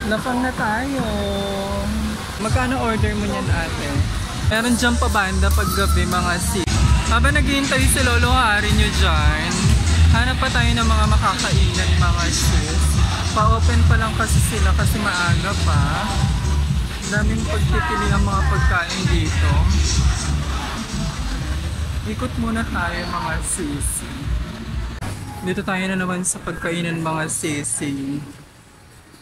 Lapang na tayo. Magkano order mo niyan, ate? Meron dyan pa banda paggabi, mga sis. Habang naghihintay si Lolo Hari nyo dyan, hanap pa tayo ng mga makakainan, mga sis. Pa-open pa lang kasi sila kasi maaga pa. Daming pagpipili ang mga pagkain dito. Ikot muna tayo, mga sisi. Dito tayo na naman sa pagkainan, mga sisi.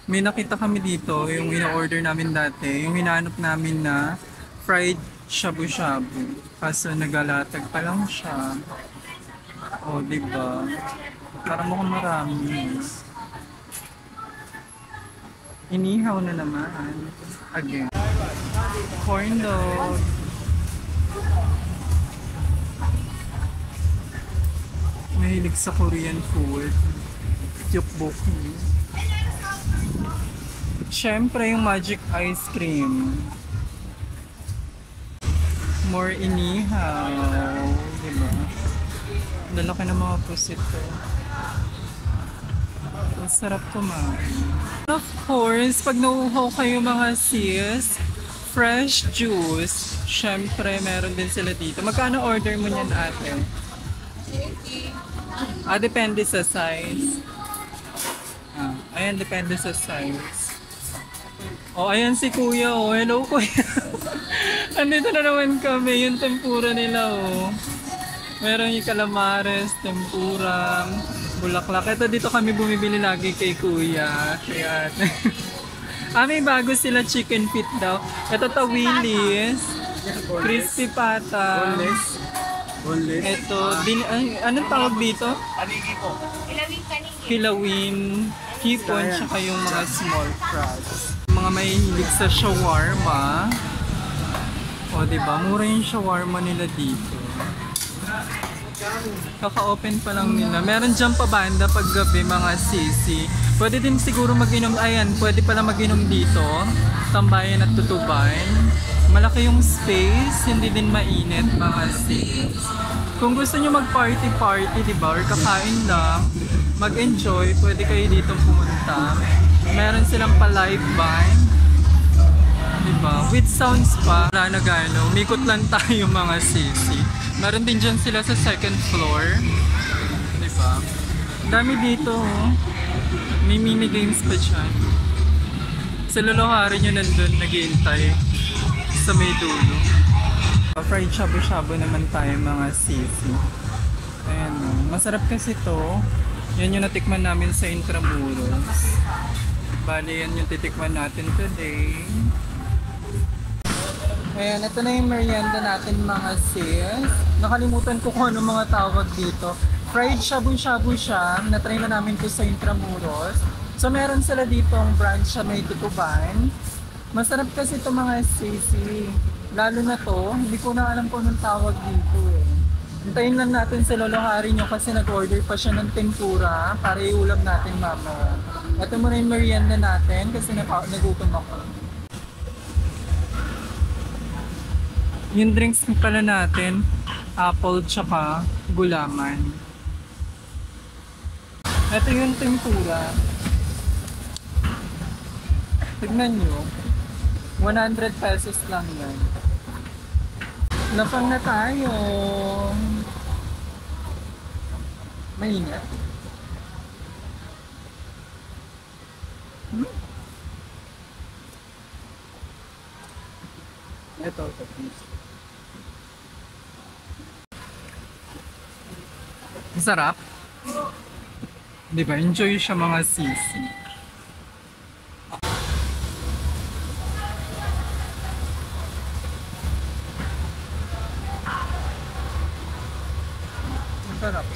May nakita kami dito, yung ina-order namin dati, yung hinahanap namin na fried shabu-shabu. Kaso nagalatag pa lang siya. O, diba? Parang mukhang marami. Inihaw na naman. Again. Corn dog. Mahilig sa Korean food. Tteokbokki. Siyempre yung magic ice cream. More inihaw. Diba? Lalaki ng mga pusit ko. Masarap kumain. Of course, pag nauuhaw kayo, mga sis, fresh juice. Siyempre, meron din sila dito. Magkano order mo niyan, ate? Depende sa size. Ayan, depende sa size. Ayan si kuya, hello kuya. Andito na naman kami, yung tempura nila, Meron yung calamares, tempura, bulaklak. Ito dito kami bumibili lagi kay kuya. Kaya, may bago sila chicken feet daw. Ito tawilis, crispy pata. Boneless. Ito, anong tawag dito? Kanigi po. Kilawin, hipon, tsaka yung mga small crabs. Mga mahilig sa shawarma. Diba? Mura yung shawarma nila dito. Kaka-open pa lang nila. Meron dyan pa banda paggabi, mga sisi. Pwede din siguro mag-inom. Ayan, pwede pala mag-inom dito. Tambayan at tutuban. Malaki yung space, hindi din mainit, mga sis. Kung gusto nyo mag-party-party, diba? Or kakain lang, mag-enjoy, pwede kayo dito pumunta. Meron silang pa-live band. Diba? With sounds pa. Wala na gano. Umikot lang tayo, mga sisi. Meron din dyan sila sa second floor. Diba? Dami dito, May mini games pa dyan. Sa Lolo Hari nyo nandun, naghihintay sa may dulo. Fried shabu-shabu naman tayo, mga sisi. Ayan, masarap kasi to. Yan yung natikman namin sa Intramuros. Bali, yan yung titikman natin today. Ayan, ito na yung merienda natin, mga sis. Nakalimutan ko kung ano mga tawag dito. Fried shabu-shabu siya. Na-try na namin to sa Intramuros. So, meron sila dito ang branch sa may Tutuban. Masarap kasi ito, mga sisi. Lalo na to, hindi ko na alam kung anong tawag dito Hintayin lang natin sa Lolo Hari nyo kasi nag-order pa siya ng tempura para iulam natin mamaya. Ito muna yung merienda natin kasi nagutom ako. Yung drinks pala natin, apple tsaka gulaman. Ito yung tempura. Tignan nyo. 100 pesos lang yan. Lapang na tayo. Maingat. Ito. Masarap. Diba? Enjoy siya, mga sisi. Masarap.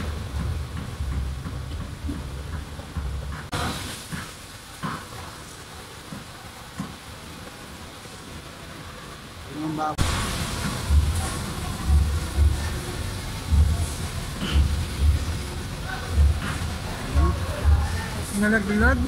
Nalaglag.